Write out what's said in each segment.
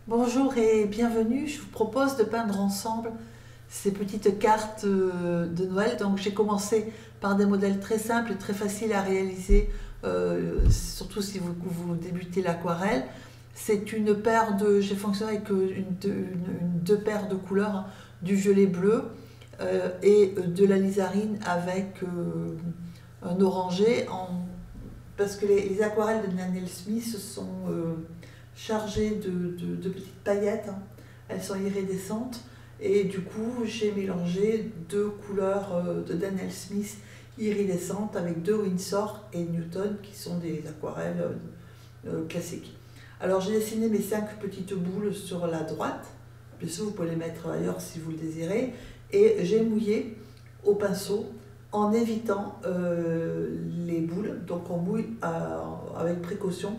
Bonjour et bienvenue, je vous propose de peindre ensemble ces petites cartes de Noël. Donc j'ai commencé par des modèles très simples et très faciles à réaliser, surtout si vous débutez l'aquarelle. C'est une paire de, j'ai fonctionné avec deux paires de couleurs, hein, du violet bleu et de la lizarine avec un orangé, parce que les aquarelles de Daniel Smith sont chargées de petites paillettes, hein. Elles sont iridescentes et du coup j'ai mélangé deux couleurs de Daniel Smith iridescentes avec deux Winsor et Newton qui sont des aquarelles classiques. Alors j'ai dessiné mes 5 petites boules sur la droite, bien sûr vous pouvez les mettre ailleurs si vous le désirez, et j'ai mouillé au pinceau en évitant les boules, donc on mouille avec précaution,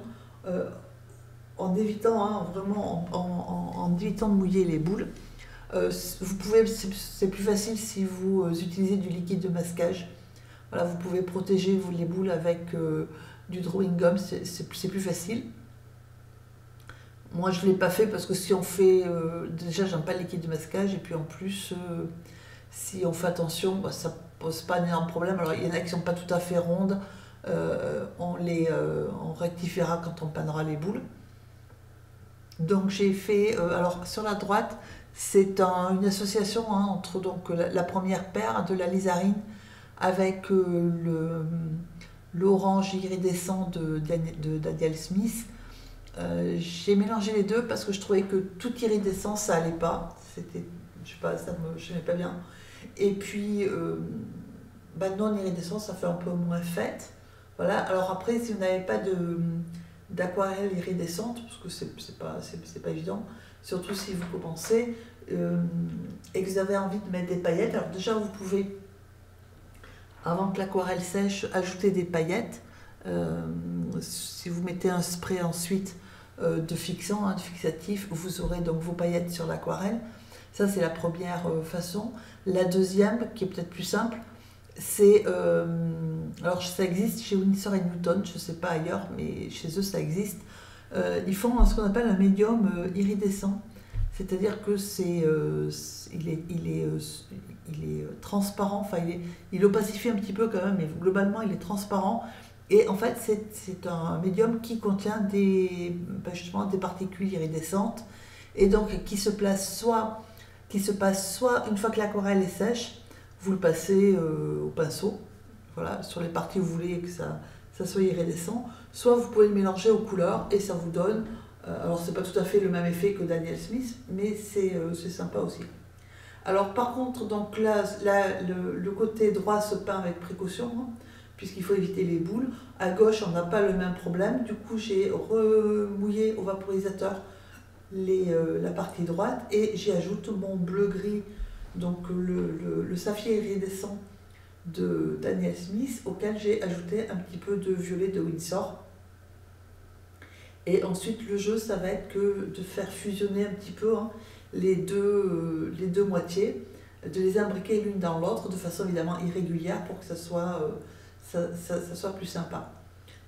en évitant, hein, vraiment en évitant de mouiller les boules. Vous pouvez, c'est plus facile si vous utilisez du liquide de masquage. Voilà, vous pouvez protéger les boules avec du drawing gum, c'est plus facile. Moi je ne l'ai pas fait parce que si on fait, déjà j'aime pas le liquide de masquage et puis en plus si on fait attention, bah, ça pose pas un énorme problème. Alors il y en a qui sont pas tout à fait rondes, on rectifiera quand on peindra les boules. Donc j'ai fait, alors sur la droite, c'est une association, hein, entre donc la première paire de la lizarine avec l'orange iridescent de Daniel Smith. J'ai mélangé les deux parce que je trouvais que tout iridescent ça allait pas, c'était, je sais pas, je n'aimais pas bien. Et puis bah non iridescent ça fait un peu moins fête. Voilà. Alors après si vous n'avez pas d'aquarelle iridescente, parce que c'est pas évident, surtout si vous commencez et que vous avez envie de mettre des paillettes. Alors déjà vous pouvez, avant que l'aquarelle sèche, ajouter des paillettes. Si vous mettez un spray ensuite de fixant, hein, de fixatif, vous aurez donc vos paillettes sur l'aquarelle. Ça c'est la première façon. La deuxième, qui est peut-être plus simple, c'est, alors ça existe chez Winsor et Newton, je ne sais pas ailleurs, mais chez eux ça existe. Ils font ce qu'on appelle un médium iridescent, c'est-à-dire que il est transparent, enfin il opacifie un petit peu quand même, mais globalement il est transparent. Et en fait c'est un médium qui contient justement des particules iridescentes et donc qui se passe soit une fois que l'aquarelle est sèche, vous le passez au pinceau, voilà, sur les parties où vous voulez que ça soit iridescent, soit vous pouvez le mélanger aux couleurs et ça vous donne, alors c'est pas tout à fait le même effet que Daniel Smith, mais c'est sympa aussi. Alors par contre, donc là, le côté droit se peint avec précaution, hein, puisqu'il faut éviter les boules. À gauche, on n'a pas le même problème, du coup j'ai remouillé au vaporisateur la partie droite et j'y ajoute mon bleu-gris, donc le saphir iridescent de Daniel Smith, auquel j'ai ajouté un petit peu de violet de Winsor. Et ensuite le jeu ça va être que de faire fusionner un petit peu, hein, les deux moitiés, de les imbriquer l'une dans l'autre de façon évidemment irrégulière pour que ça soit plus sympa.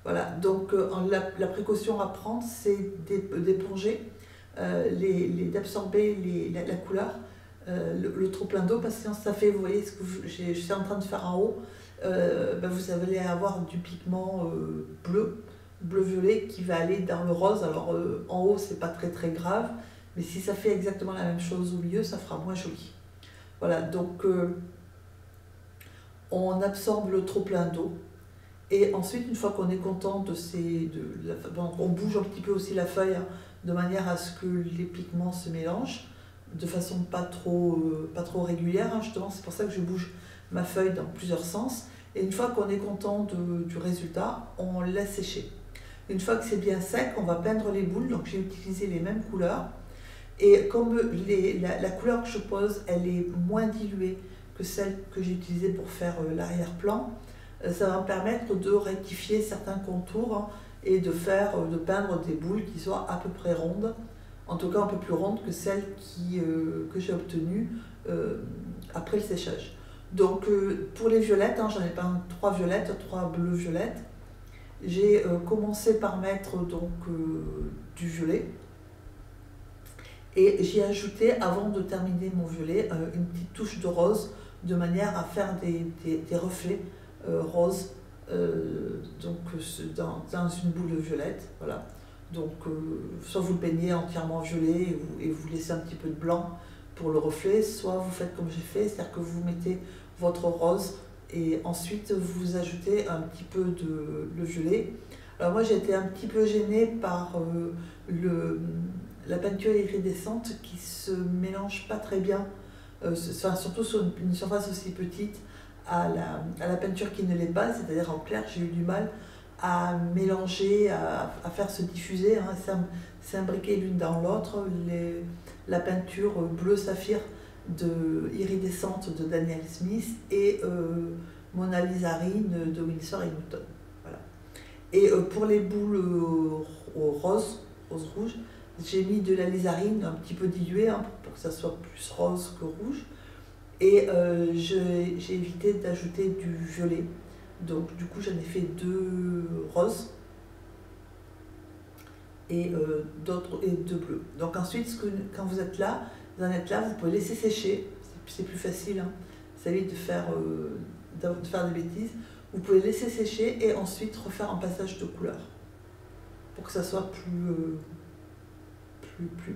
Voilà, donc la précaution à prendre c'est d'éponger, d'absorber la couleur, le trop plein d'eau, parce que sinon ça fait, vous voyez ce que je suis en train de faire en haut, vous allez avoir du pigment bleu-violet qui va aller dans le rose. Alors en haut c'est pas très grave, mais si ça fait exactement la même chose au milieu ça fera moins joli. Voilà, donc on absorbe le trop plein d'eau et ensuite une fois qu'on est content on bouge un petit peu aussi la feuille, hein, de manière à ce que les pigments se mélangent de façon pas trop régulière, hein, justement c'est pour ça que je bouge ma feuille dans plusieurs sens. Et une fois qu'on est content du résultat, on laisse sécher. Une fois que c'est bien sec, on va peindre les boules, donc j'ai utilisé les mêmes couleurs. Et comme la couleur que je pose, elle est moins diluée que celle que j'ai utilisée pour faire l'arrière-plan, ça va me permettre de rectifier certains contours, hein, et de peindre des boules qui soient à peu près rondes, en tout cas un peu plus rondes que celles que j'ai obtenues après le séchage. Donc pour les violettes, hein, j'en ai peint 3 violettes, 3 bleus violettes. J'ai commencé par mettre donc du violet. Et j'y ai ajouté, avant de terminer mon violet, une petite touche de rose, de manière à faire des reflets roses dans une boule violette. Voilà. Donc, soit vous le peignez entièrement violet et vous laissez un petit peu de blanc pour le reflet, soit vous faites comme j'ai fait, c'est-à-dire que vous mettez votre rose et ensuite vous ajoutez un petit peu de le violet. Alors moi j'ai été un petit peu gênée par la peinture iridescente qui se mélange pas très bien, surtout sur une surface aussi petite, à la peinture qui ne l'est pas, c'est-à-dire en clair, j'ai eu du mal à mélanger, à faire se diffuser, hein, s'imbriquer l'une dans l'autre, la peinture bleu saphir iridescente de Daniel Smith et mon alizarine de Winsor & Newton. Voilà. Et pour les boules rose rouge, j'ai mis de l'alizarine un petit peu diluée hein, pour que ça soit plus rose que rouge. Et j'ai évité d'ajouter du violet. Donc du coup j'en ai fait 2 roses et 2 bleus. Donc ensuite, quand vous en êtes là, vous pouvez laisser sécher. C'est plus facile, hein. Ça évite de faire des bêtises. Vous pouvez laisser sécher et ensuite refaire un passage de couleur pour que ça soit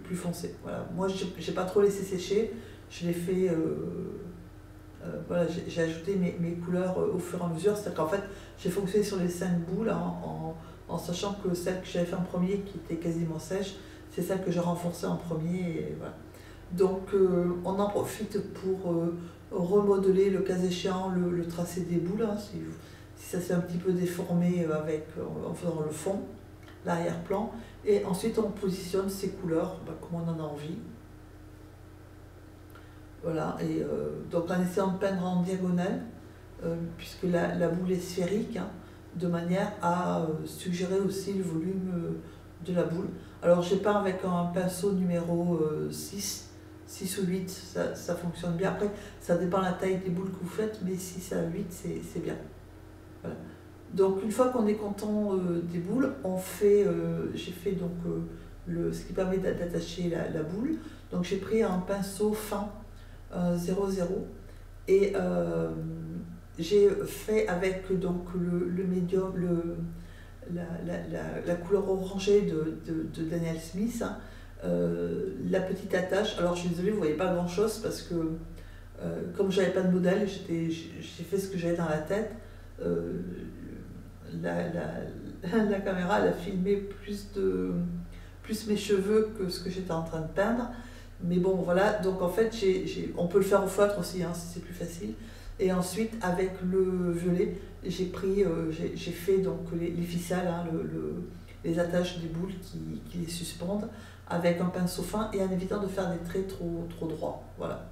plus foncé. Voilà. Moi, j'ai pas trop laissé sécher. Je l'ai fait. Voilà, j'ai ajouté mes couleurs au fur et à mesure. C'est-à-dire qu'en fait, j'ai fonctionné sur les 5 boules hein, en sachant que celle que j'avais fait en premier, qui était quasiment sèche, c'est celle que j'ai renforcée en premier. Et voilà. Donc, on en profite pour remodeler, le cas échéant, le tracé des boules. Hein, si ça s'est un petit peu déformé en faisant le fond, l'arrière-plan. Et ensuite, on positionne ces couleurs comme on en a envie. Voilà, et donc en essayant de peindre en diagonale, puisque la boule est sphérique, hein, de manière à suggérer aussi le volume de la boule. Alors j'ai peint avec un pinceau numéro 6 ou 8, ça fonctionne bien. Après, ça dépend de la taille des boules que vous faites, mais 6 à 8, c'est bien. Voilà. Donc une fois qu'on est content des boules, j'ai fait donc ce qui permet d'attacher la boule. Donc j'ai pris un pinceau fin 0,0 et j'ai fait avec donc le médium, la couleur orangée de Daniel Smith, hein, la petite attache. Alors je suis désolée, vous ne voyez pas grand chose parce que comme j'avais pas de modèle, j'ai fait ce que j'avais dans la tête. La caméra elle a filmé plus mes cheveux que ce que j'étais en train de peindre. Mais bon, voilà, donc en fait, on peut le faire au feutre aussi, hein, si c'est plus facile. Et ensuite, avec le violet, j'ai fait donc les ficelles, hein, les attaches des boules qui les suspendent, avec un pinceau fin et en évitant de faire des traits trop droits, voilà,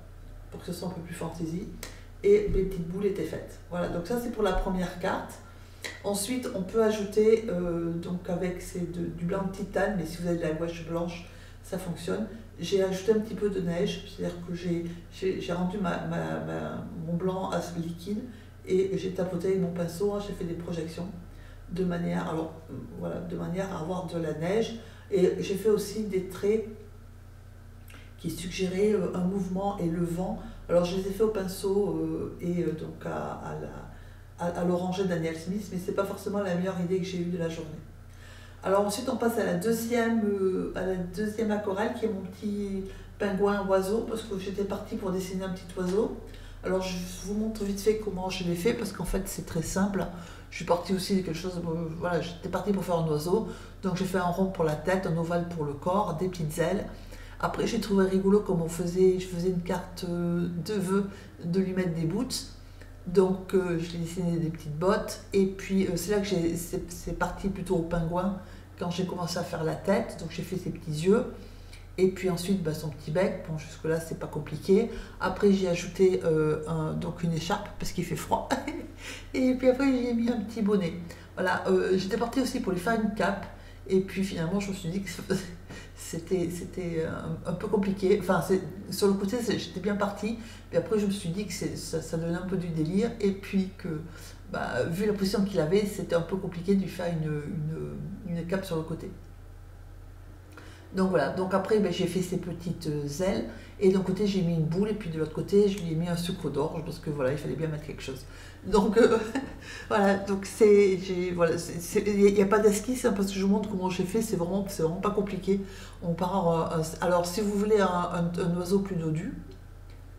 pour que ce soit un peu plus fantaisie. Et mes petites boules étaient faites. Voilà, donc ça c'est pour la première carte. Ensuite, on peut ajouter, donc avec du blanc de titane, mais si vous avez de la gouache blanche, ça fonctionne. J'ai ajouté un petit peu de neige, c'est-à-dire que j'ai rendu mon blanc à ce liquide et j'ai tapoté avec mon pinceau, hein, j'ai fait des projections de manière à avoir de la neige. Et j'ai fait aussi des traits qui suggéraient un mouvement et le vent. Alors je les ai fait au pinceau et donc à l'oranger Daniel Smith, mais c'est pas forcément la meilleure idée que j'ai eue de la journée. Alors ensuite on passe à la deuxième aquarelle qui est mon petit pingouin oiseau, parce que j'étais partie pour dessiner un petit oiseau. Alors je vous montre vite fait comment je l'ai fait, parce qu'en fait c'est très simple. Je suis partie aussi de quelque chose, voilà, j'étais partie pour faire un oiseau, donc j'ai fait un rond pour la tête, un ovale pour le corps, des petites ailes. Après j'ai trouvé rigolo comme je faisais une carte de vœux de lui mettre des boots. Donc je l'ai dessiné des petites bottes et puis c'est là que c'est parti plutôt au pingouin quand j'ai commencé à faire la tête. Donc j'ai fait ses petits yeux et puis ensuite son petit bec. Bon, jusque là c'est pas compliqué. Après j'ai ajouté donc une écharpe parce qu'il fait froid et puis après j'ai mis un petit bonnet. Voilà, j'étais partie aussi pour lui faire une cape et puis finalement je me suis dit que c'était un peu compliqué. Enfin, sur le côté, j'étais bien partie. Puis après, je me suis dit que ça donnait un peu du délire. Et puis que, vu la position qu'il avait, c'était un peu compliqué de lui faire une cape sur le côté. Donc voilà, donc après ben, j'ai fait ces petites ailes et d'un côté j'ai mis une boule et puis de l'autre côté je lui ai mis un sucre d'orge parce que voilà, il fallait bien mettre quelque chose. Donc voilà, donc voilà, il n'y a pas d'esquisse hein, parce que je vous montre comment j'ai fait, c'est vraiment pas compliqué. On part, alors si vous voulez un oiseau plus dodu,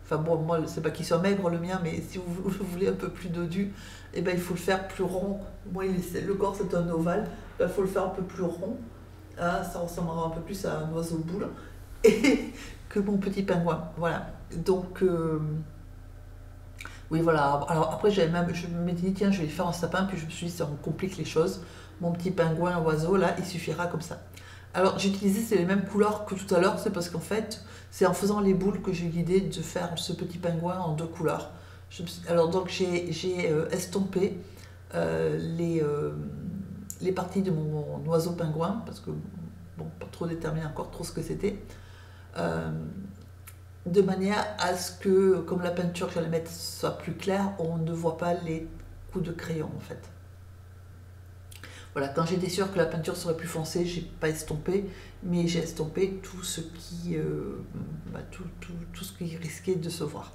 enfin bon, moi c'est pas qu'il soit maigre le mien, mais si vous voulez un peu plus dodu, eh ben, il faut le faire plus rond. Moi le corps c'est un ovale, il faut le faire un peu plus rond. Ah, ça ressemblera un peu plus à un oiseau boule et que mon petit pingouin. Voilà. Donc, oui, voilà. Alors après, je me suis dit, tiens, je vais faire un sapin, puis je me suis dit, ça me complique les choses. Mon petit pingouin oiseau, là, il suffira comme ça. Alors, j'ai utilisé c'est les mêmes couleurs que tout à l'heure, c'est parce qu'en fait, c'est en faisant les boules que j'ai eu l'idée de faire ce petit pingouin en deux couleurs. Alors, donc, j'ai estompé les parties de mon oiseau pingouin, parce que, bon, pas trop déterminé encore trop ce que c'était, euh, de manière à ce que, comme la peinture que j'allais mettre soit plus claire, on ne voit pas les coups de crayon en fait. Voilà, quand j'étais sûre que la peinture serait plus foncée, j'ai pas estompé, mais j'ai estompé tout ce qui, tout ce qui risquait de se voir.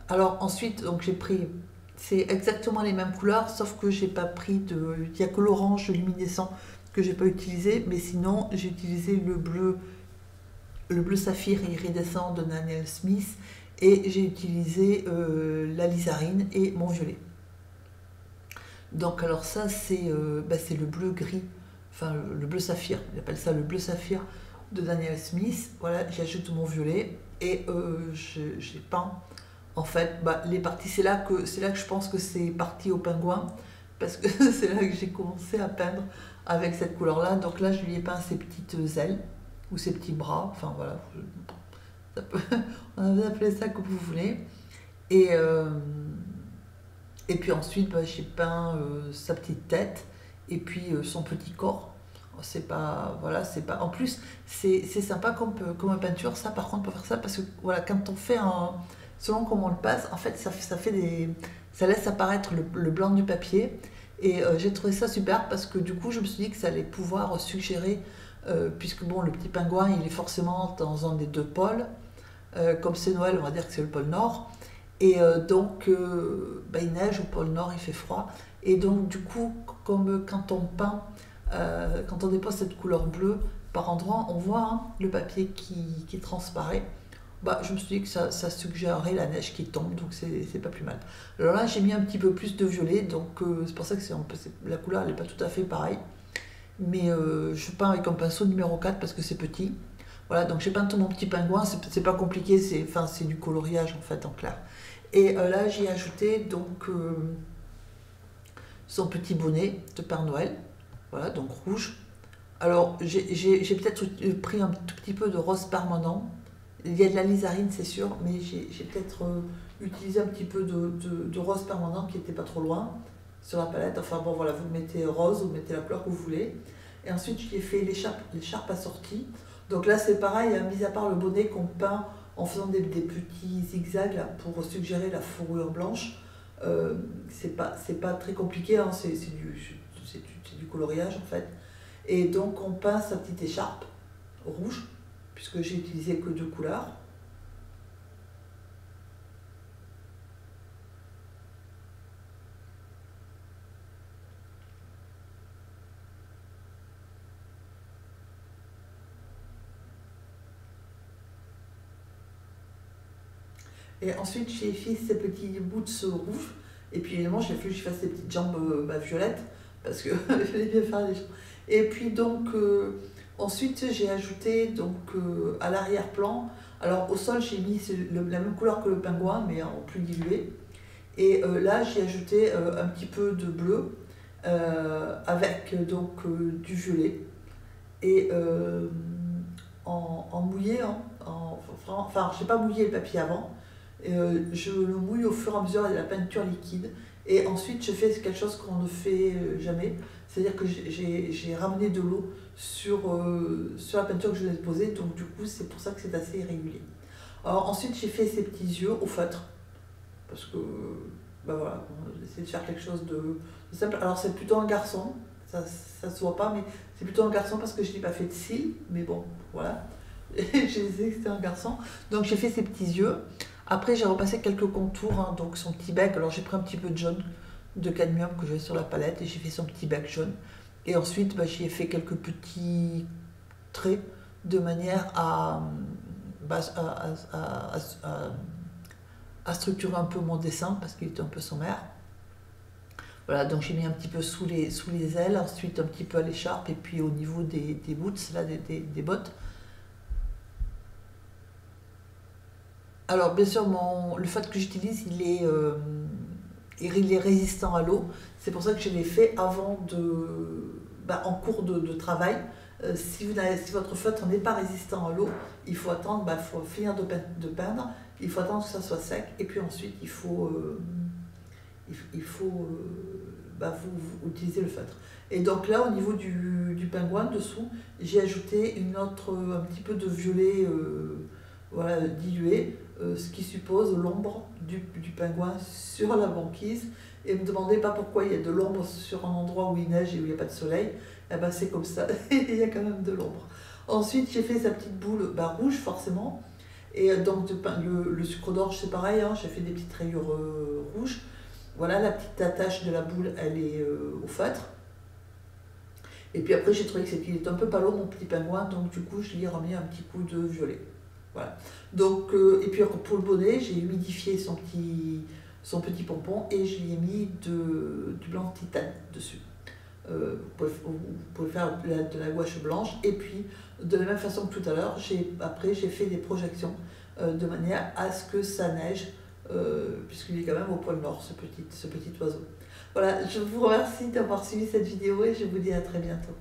Alors ensuite, donc j'ai pris, c'est exactement les mêmes couleurs, sauf que j'ai pas pris il n'y a que l'orange luminescent que j'ai pas utilisé, mais sinon j'ai utilisé le bleu saphir et iridescent de Daniel Smith et j'ai utilisé la lizarine et mon violet. Donc alors ça c'est le bleu gris, enfin le bleu saphir, on appelle ça le bleu saphir de Daniel Smith. Voilà, j'ajoute mon violet et j'ai peint en fait les parties. C'est là que je pense que c'est parti au pingouin parce que c'est là que j'ai commencé à peindre avec cette couleur là. Donc là je lui ai peint ses petites ailes ou ses petits bras, enfin voilà, on va appeler ça comme vous voulez. Et, euh, et puis ensuite, j'ai peint sa petite tête et puis son petit corps. C'est pas, voilà, c'est pas. En plus, c'est sympa comme une peinture, ça par contre, pour faire ça, parce que voilà, quand on fait selon comment on le passe, en fait, ça fait ça laisse apparaître le blanc du papier. Et j'ai trouvé ça super parce que du coup, je me suis dit que ça allait pouvoir suggérer, puisque bon, le petit pingouin, il est forcément dans un des deux pôles. Comme c'est Noël, on va dire que c'est le pôle Nord. Et donc, il neige au pôle Nord, il fait froid. Et donc, du coup, comme quand on peint, quand on dépose cette couleur bleue, par endroit, on voit hein, le papier qui transparaît. Je me suis dit que ça suggérerait la neige qui tombe, donc c'est pas plus mal. Alors là, j'ai mis un petit peu plus de violet, donc c'est pour ça que la couleur n'est pas tout à fait pareille. Mais je peins avec un pinceau numéro 4 parce que c'est petit. Voilà, donc j'ai peint tout mon petit pingouin, c'est pas compliqué, c'est du coloriage en fait en clair. Et là j'ai ajouté donc son petit bonnet de Père Noël, voilà, donc rouge. Alors j'ai peut-être pris un tout petit peu de rose permanent, il y a de la lizarine c'est sûr, mais j'ai peut-être utilisé un petit peu de rose permanent qui n'était pas trop loin sur la palette. Enfin bon voilà, vous mettez rose, vous mettez la couleur que vous voulez. Et ensuite j'ai fait l'écharpe assortie. Donc là c'est pareil, hein, mis à part le bonnet qu'on peint en faisant des petits zigzags là, pour suggérer la fourrure blanche, c'est pas très compliqué, hein, c'est du coloriage en fait. Et donc on peint sa petite écharpe rouge, puisque j'ai utilisé que deux couleurs. Et ensuite, j'ai fait ces petits boots rouges. Et puis évidemment, j'ai fallu que je fasse ces petites jambes violettes, parce que il fallait bien faire les jambes. Et puis donc, ensuite, j'ai ajouté donc, à l'arrière-plan, alors au sol, j'ai mis la même couleur que le pingouin, mais en plus dilué. Et là, j'ai ajouté un petit peu de bleu, avec donc du violet. Et en mouillé, hein, enfin, je n'ai pas mouillé le papier avant. Je le mouille au fur et à mesure de la peinture liquide et ensuite je fais quelque chose qu'on ne fait jamais, c'est-à-dire que j'ai ramené de l'eau sur la peinture que je vais déposer, donc du coup c'est pour ça que c'est assez irrégulier. Alors ensuite j'ai fait ces petits yeux au feutre parce que voilà, j'ai essayé de faire quelque chose de simple. Alors c'est plutôt un garçon, ça se voit pas, mais c'est plutôt un garçon parce que je n'ai pas fait de cils, mais bon, voilà. Et je disais que c'était un garçon. Donc j'ai fait ses petits yeux. Après j'ai repassé quelques contours, hein, donc son petit bec. Alors j'ai pris un petit peu de jaune de cadmium que j'avais sur la palette et j'ai fait son petit bec jaune. Et ensuite bah, j'y ai fait quelques petits traits de manière bah, à structurer un peu mon dessin parce qu'il était un peu sommaire. Voilà, donc j'ai mis un petit peu sous les ailes, ensuite un petit peu à l'écharpe et puis au niveau des boots, là, des bottes. Alors bien sûr, le fait que j'utilise, il est résistant à l'eau. C'est pour ça que je l'ai fait avant bah, en cours de travail. Si votre feutre n'est pas résistant à l'eau, il faut attendre, bah, faut finir de peindre, il faut attendre que ça soit sec et puis ensuite bah, vous utilisez le feutre. Et donc là, au niveau du pingouin dessous, j'ai ajouté un petit peu de violet voilà, dilué, ce qui suppose l'ombre du pingouin sur la banquise. Et ne me demandez pas pourquoi il y a de l'ombre sur un endroit où il neige et où il n'y a pas de soleil. Eh ben, c'est comme ça, il y a quand même de l'ombre. Ensuite, j'ai fait sa petite boule bah, rouge, forcément. Et donc, le sucre d'orge, c'est pareil, hein, j'ai fait des petites rayures rouges. Voilà, la petite attache de la boule, elle est au feutre. Et puis après, j'ai trouvé qu'il était un peu pâle, mon petit pingouin, donc du coup, je lui ai remis un petit coup de violet. Voilà. Donc, et puis pour le bonnet, j'ai humidifié son petit pompon et je lui ai mis du blanc de titane dessus. Vous pouvez faire de la gouache blanche et puis de la même façon que tout à l'heure, après j'ai fait des projections de manière à ce que ça neige puisqu'il est quand même au pôle Nord ce petit oiseau. Voilà, je vous remercie d'avoir suivi cette vidéo et je vous dis à très bientôt.